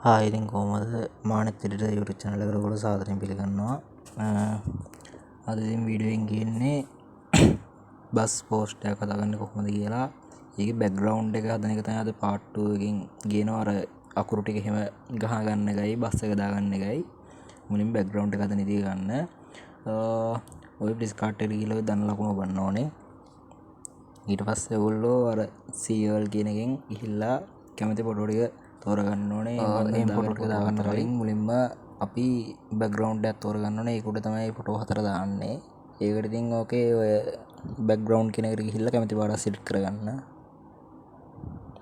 ඉතින් කොහොමද මානෙත්තිට YouTube channel එකට ඔයගොල්ලෝ සාදරයෙන් පිළිගන්නවා. අද ඉතින් වීඩියෝ එකෙන් කියන්නේ බස් පෝස්ට් එකක් හදාගන්නේ කොහොමද කියලා. ඒකේ බෑග්ග්‍රවුන්ඩ් එක හදන එක තමයි අද part 2 එකෙන් ගේනවා. අර අකුරු ටික එහෙම ගහ ගන්න එකයි බස් එක දාගන්න එකයි. මුලින්ම බෑග්ග්‍රවුන්ඩ් එක හදන විදිය ගන්න. ඔය ඩිස්කාඩ් එකට ගිහලා ඔය ධන ලකුණ ඔබන්න ඕනේ. ඊට පස්සේ ඔයගොල්ලෝ අර CL කියන එකෙන් ගිහිල්ලා කැමති ෆොටෝ ටික තෝරගන්න ඕනේ. මේ ෆොටෝ ටික දාගන්න කලින් මුලින්ම අපි බෑග්ග්‍රවුන්ඩ් එකක් තෝරගන්න ඕනේ. ඒක උඩ තමයි ෆොටෝ 4 දාන්නේ. ඒකට ඉතින් ඕකේ ඔය බෑග්ග්‍රවුන්ඩ් කියන එකට ගිහිල්ලා කැමති පාටක් සිලෙක්ට් කරගන්න.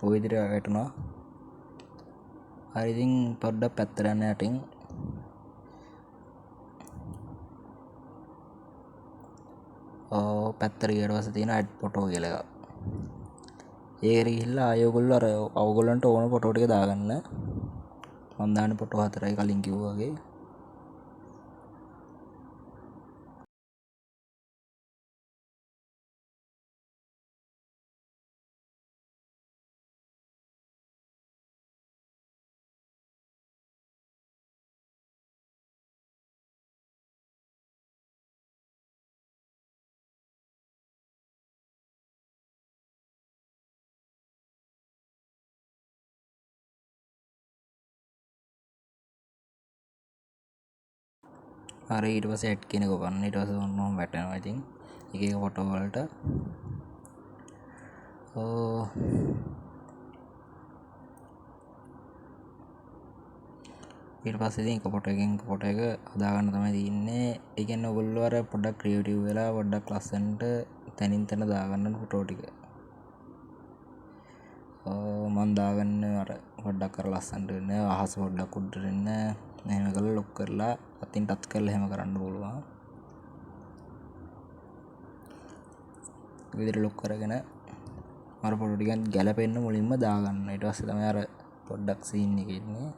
ඔය විදිහට වැටුණා. හරි ඉතින් පොඩ්ඩක් පැත්තට යන්න යටින්. පැත්තට ගියට පස්සේ තියෙන ඇඩ් ෆොටෝ කියලා එකක්. ඒකට ගිහිල්ලා ආයෙ ඔයගොල්ලෝ අර ඔයගොල්ලන්ට ඕන ෆොටෝ ටික දාගන්න. මම දාන්නේ ෆොටෝ 4යි කලින් කිව්වා වගේ. හරි ඊට පස්සේ ඇඩ් කියන එක ඔබන්න. ඊට පස්සේ ඔන්නෝම වැටෙනවා ඉතින්. එක එක ෆොටෝ වලට. ඊට පස්සේ ඉතින් එක ෆොටෝ එකෙන් ෆොටෝ එක හදාගන්න තමයි තියෙන්නේ. ඒ කියන්නේ ඔයගොල්ලෝ අර පොඩ්ඩක් ක්‍රියේටිව් වෙලා පොඩ්ඩක් ලස්සනට තනින් තන දාගන්න ෆොටෝ ටික. මම දාගන්නේ අර පොඩ්ඩක් අර ලස්සනට වෙන්න අහස පොඩ්ඩක් උඩට එන්න එහෙම කරලා ලොක් කරලා අතින් ටච් කරලා එහෙම කරන්න පුළුවන්. විදිහට ලොක් කරගෙන අර ෆොටෝ ටික ගැලපෙන්න මුලින්ම දාගන්න. ඊට පස්සේ තමයි අර පොඩ්ඩක් සීන් එකේ ඉන්නේ.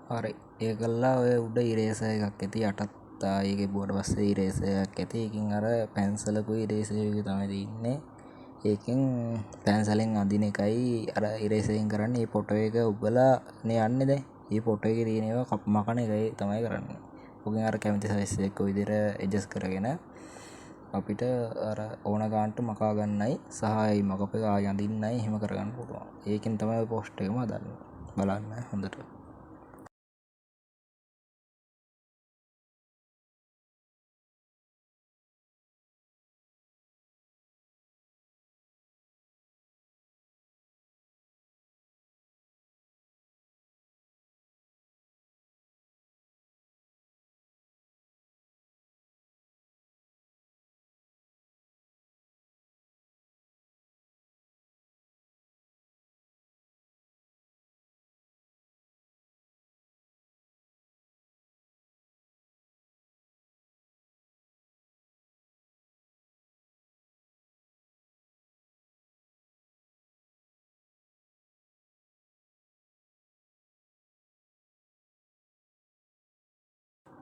හරි ඒක කළා ඔය උඩ ඉරේසර් එකක් ඇති යටත් ආයේ බුවට පස්සේ ඉරේසර් එකක් ඇති. ඒකෙන් අර පැන්සලකුයි ඉරේසර් එකයි තමයි තියෙන්නේ. ඒකෙන් පැන්සලෙන් අඳින එකයි අර ඉරේසරෙන් කරන්නේ. මේ ෆොටෝ එක ඔබලා නේ යන්නේ දැන්. මේ ෆොටෝ එකේ තියෙන ඒවා මකන එකයි තමයි කරන්නේ. ඔකෙන් අර කැමති සයිස් එක ඔය විදිහට ඇඩ්ජස්ට් කරගෙන අපිට අර ඕන ගානට මකා ගන්නයි සහ ඒ මකප එක ආය අඳින්නයි එහෙම කරගන්න පුළුවන්. ඒකෙන් තමයි ඔය පෝස්ට් එකම හදන්නේ. බලන්න හොඳට.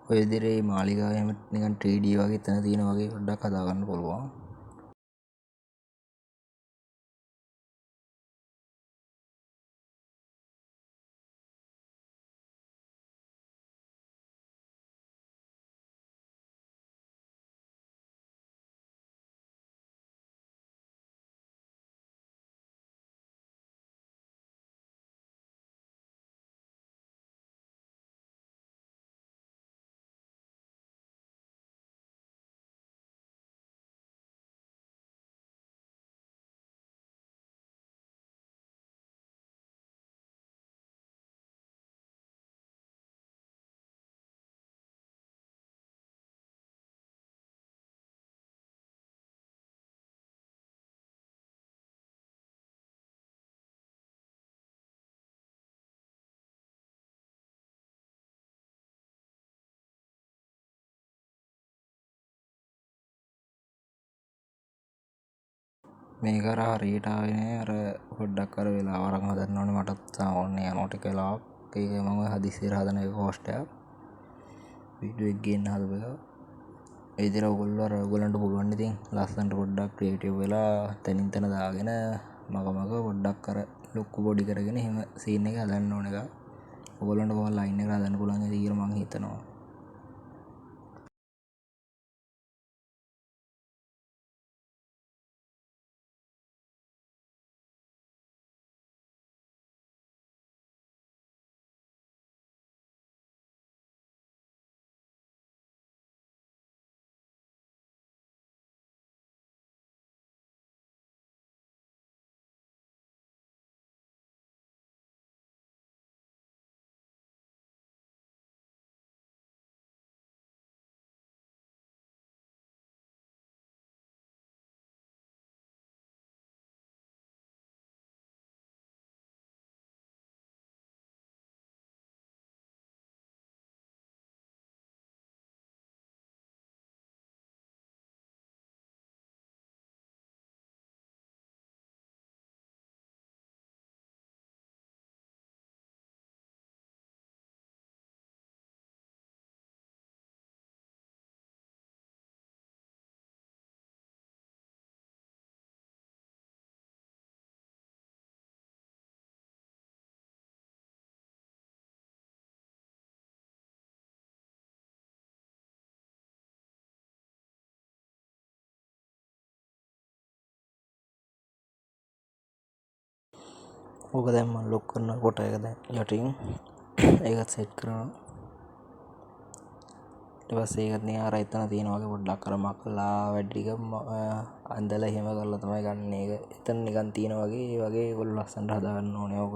ඔය විදිහට මාලිගාව එහෙම නිකන් 3D වගේ තන තියෙන වගේ පොඩ්ඩක් හදාගන්න පුළුවන්. මේක අර හරියට ආවේ නෑ. අර පොඩ්ඩක් අර වෙලාව අරන් හදන්න ඕනේ. මටත් ඕනේ යනවා ටික වෙලාවක්. ඒක මම හදිස්සියට හදන එක පෝස්ට් එකක්. වීඩියෝ එක ගේන්න හදපු එක. ඒ විදිහට ඔයගොල්ලන්ට පුළුවන් ඉතින් ලස්සනට පොඩ්ඩක් ක්‍රියේටිව් වෙලා තනින් තන දාගෙන මග පොඩ්ඩක් අර ලොක්කු බොඩි කරගෙන එහෙම සීන් එක හදන්න ඕන එක. ඔයගොල්ලන්ට කොහොම ලයින් එක හදන්න පුළුවන් කියලා මම හිතනවා. ඕක දැන් මම ලොක් කරන කොට එක දැන් යටින් ඒකත් සෙට් කරනවා. ඊට පස්සේ ඒකත් නිකන් අර එතන තියෙන වගේ පොඩ්ඩක් අර මකලා වැඩි ටික අඳලා එහෙම කරලා තමයි ගන්න එක. එතන නිකන් තියෙන වගේ ඒ වගේ ඒගොල්ලෝ ලස්සනට හදා ගන්න ඕනේ ඕක.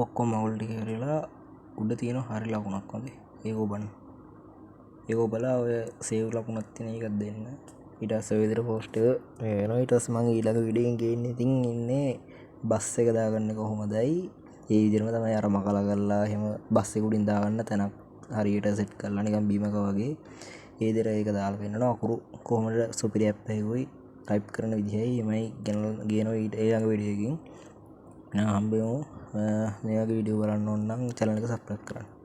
ඔක්කොම මවුල් ටික ඉවරලා උඩ තියෙන හරි ලකුණක් වගේ. ඒක ඔබන්න. ඒක ඔබලා ඔය සේව් ලකුණක් තියෙන එකක් දෙන්න. ඊට පස්සේ ඔය විදිහට පෝස්ට් එක මේ වෙනවා. ඊට පස්සේ මම ඊළඟ වීඩියෝ එකෙන් ගේන්නේ ඉතින් ඉන්නේ බස් එක දාගන්නේ කොහොමදයි. ඒ විදිහටම තමයි අර මකලා කරලා එහෙම බස් එක උඩින් දාගන්න තැනක් හරියට සෙට් කරලා නිකන් බීමක වගේ. ඒ විදිහට ඒක දාලා පෙන්නනවා. අකුරු කොහොමද සුපිරි ඇප් එකකුයි ටයිප් කරන විදිහයි එමයි ගේනවා ඊළඟ වීඩියෝ එකකින්. හම්බෙමු. මේ වගේ වීඩියෝ බලන්න ඕන නම් channel එක subscribe කරන්න.